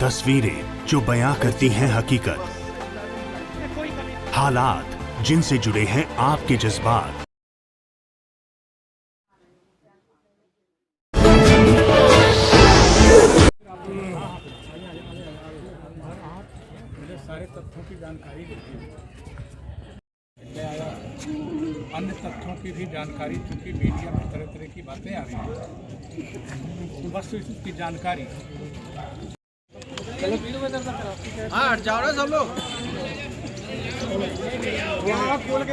तस्वीरें जो बयां करती हैं हकीकत, हालात जिनसे जुड़े हैं आपके जज्बात। सारे तथ्यों की जानकारी देती है, अन्य तथ्यों की भी जानकारी, क्योंकि मीडिया में तरह तरह की बातें आ रही हैं, तो बस इसकी जानकारी। हाँ हट जाओ ना सब लोग। खोल के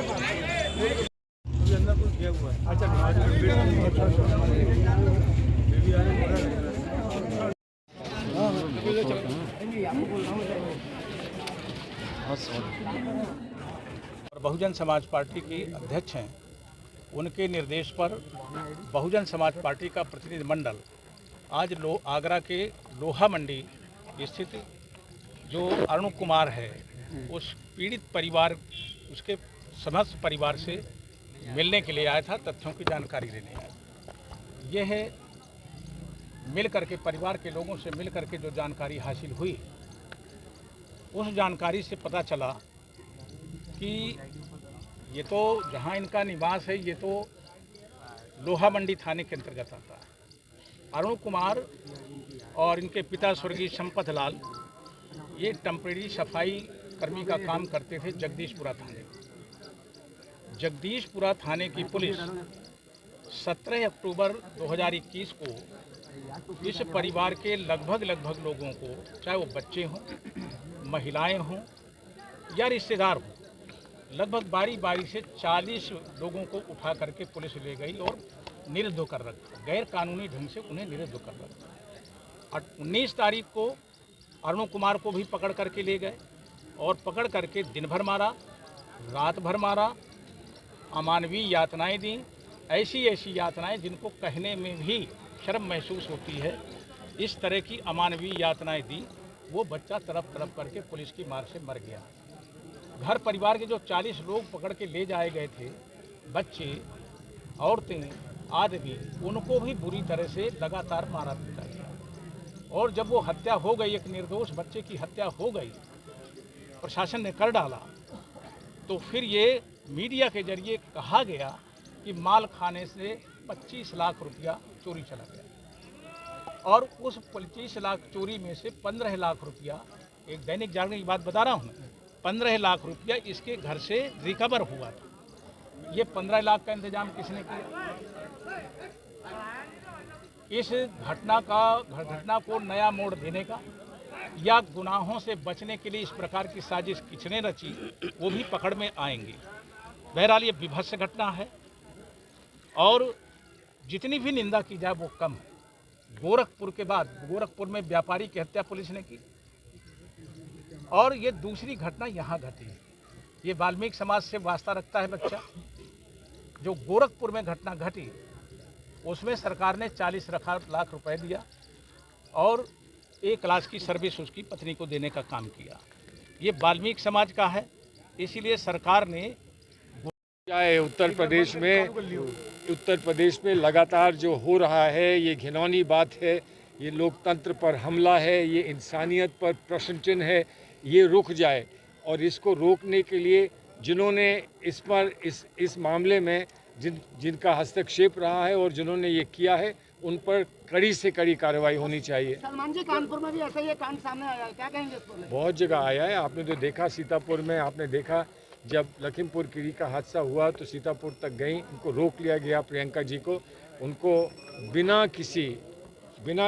अंदर कुछ गया हुआ है। बहुजन समाज पार्टी की अध्यक्ष हैं, उनके निर्देश पर बहुजन समाज पार्टी का प्रतिनिधिमंडल आज आगरा के लोहा मंडी स्थित जो अरुण कुमार है, उस पीड़ित परिवार, उसके समस्त परिवार से मिलने के लिए आया था, तथ्यों की जानकारी लेने। यह मिल करके, परिवार के लोगों से मिल करके जो जानकारी हासिल हुई, उस जानकारी से पता चला कि ये तो जहाँ इनका निवास है, ये तो लोहा मंडी थाने के अंतर्गत आता है। अरुण कुमार और इनके पिता स्वर्गीय संपत लाल ये टेम्परेरी सफाई कर्मी का काम करते थे जगदीशपुरा थाने। जगदीशपुरा थाने की पुलिस 17 अक्टूबर 2021 को इस परिवार के लगभग लोगों को, चाहे वो बच्चे हों, महिलाएं हों या रिश्तेदार हों, लगभग बारी से 40 लोगों को उठा करके पुलिस ले गई और निरुद्ध कर रखा, गैर कानूनी ढंग से उन्हें निरुद्ध कर रखा। 19 तारीख को अरुण कुमार को भी पकड़ करके ले गए और पकड़ करके दिन भर मारा, रात भर मारा, अमानवीय यातनाएं दी, ऐसी यातनाएं जिनको कहने में भी शर्म महसूस होती है। इस तरह की अमानवीय यातनाएं दी। वो बच्चा तड़प करके पुलिस की मार से मर गया। घर परिवार के जो 40 लोग पकड़ के ले जाए गए थे, बच्चे, औरतें, आदमी, उनको भी बुरी तरह से लगातार मारा पीटा गया। और जब वो हत्या हो गई, एक निर्दोष बच्चे की हत्या हो गई, प्रशासन ने कर डाला, तो फिर ये मीडिया के जरिए कहा गया कि माल खाने से 25 लाख रुपया चोरी चला गया। और उस 25 लाख चोरी में से 15 लाख रुपया, एक दैनिक जागरण की बात बता रहा हूँ, 15 लाख रुपया इसके घर से रिकवर हुआ था। ये 15 लाख का इंतजाम किसने किया? इस घटना को नया मोड़ देने का या गुनाहों से बचने के लिए इस प्रकार की साजिश किसने रची, वो भी पकड़ में आएंगे। बहरहाल ये विभत्स घटना है और जितनी भी निंदा की जाए वो कम है। गोरखपुर के बाद गोरखपुर में व्यापारी की हत्या पुलिस ने की और ये दूसरी घटना यहाँ घटी है। ये वाल्मीकि समाज से वास्ता रखता है बच्चा। जो गोरखपुर में घटना घटी उसमें सरकार ने 40 लाख रुपए दिया और 1 क्लास की सर्विस उसकी पत्नी को देने का काम किया। ये वाल्मीकि समाज का है, इसीलिए सरकार ने उत्तर प्रदेश में लगातार जो हो रहा है, ये घिनौनी बात है, ये लोकतंत्र पर हमला है, ये इंसानियत पर प्रश्न चिन्ह है। ये रुक जाए और इसको रोकने के लिए जिन्होंने इस मामले में जिनका हस्तक्षेप रहा है और जिन्होंने ये किया है, उन पर कड़ी से कड़ी कार्रवाई होनी चाहिए। सलमान जी, कानपुर में भी ऐसा ही कांड सामने आया है, क्या कहेंगे इस पर? बहुत जगह आया है, आपने तो देखा सीतापुर में, आपने देखा जब लखीमपुर खीरी का हादसा हुआ तो सीतापुर तक गई, उनको रोक लिया गया, प्रियंका जी को, उनको बिना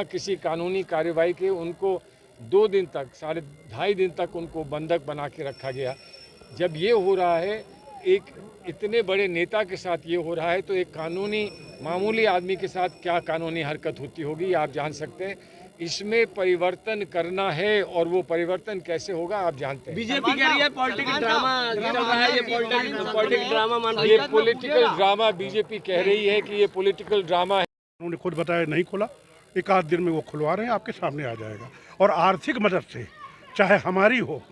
किसी कानूनी कार्रवाई के उनको 2 दिन तक, 2.5 दिन तक उनको बंधक बना के रखा गया। जब ये हो रहा है, एक इतने बड़े नेता के साथ ये हो रहा है, तो एक मामूली आदमी के साथ क्या कानूनी हरकत होती होगी, आप जान सकते हैं। इसमें परिवर्तन करना है और वो परिवर्तन कैसे होगा आप जानते हैं। बीजेपी कह रही है पॉलिटिकल ड्रामा चल रहा है, ये पॉलिटिकल ड्रामा मान रही है। ये पॉलिटिकल ड्रामा बीजेपी कह रही है कि ये पॉलिटिकल ड्रामा है। उन्होंने खुद बताया नहीं खुला, 1 आध दिन में वो खुलवा रहे हैं, आपके सामने आ जाएगा। और आर्थिक मदद से, चाहे हमारी हो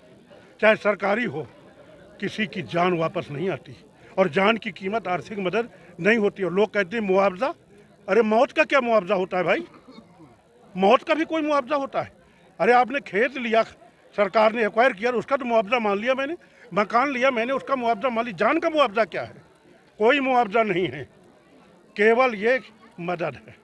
चाहे सरकारी हो, किसी की जान वापस नहीं आती और जान की कीमत आर्थिक मदद नहीं होती। और लोग कहते हैं मुआवजा, अरे मौत का क्या मुआवजा होता है भाई? मौत का भी कोई मुआवजा होता है? अरे आपने खेत लिया, सरकार ने एक्वायर किया, उसका तो मुआवजा मान लिया मैंने, मकान लिया मैंने, उसका मुआवजा मान लिया। जान का मुआवजा क्या है? कोई मुआवजा नहीं है, केवल ये मदद है,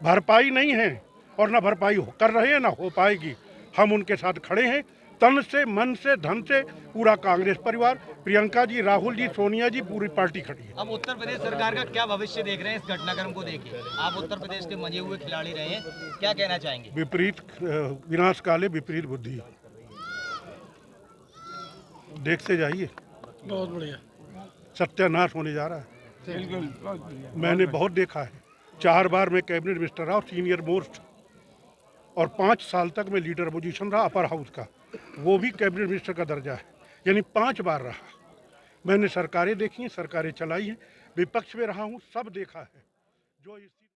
भरपाई नहीं है। और ना भरपाई कर रहे हैं ना हो पाएगी। हम उनके साथ खड़े हैं, तन से, मन से, धन से। पूरा कांग्रेस परिवार, प्रियंका जी, राहुल जी, सोनिया जी, पूरी पार्टी खड़ी है। अब उत्तर प्रदेश सरकार का क्या भविष्य देख रहे हैं इस घटनाक्रम को देखिए? आप उत्तर प्रदेश के मजे हुए खिलाड़ी रहे हैं, क्या कहना चाहेंगे? विपरीत विनाश काले विपरीत बुद्धि, देखते जाइए, बहुत बढ़िया, सत्यानाश होने जा रहा है। मैंने बहुत देखा है, 4 बार मैं कैबिनेट मिनिस्टर रहा और सीनियर मोस्ट, और 5 साल तक मैं लीडर पोजीशन रहा अपर हाउस का, वो भी कैबिनेट मिनिस्टर का दर्जा है, यानी 5 बार रहा। मैंने सरकारें देखी हैं, सरकारें चलाई हैं, विपक्ष में रहा हूँ, सब देखा है। जो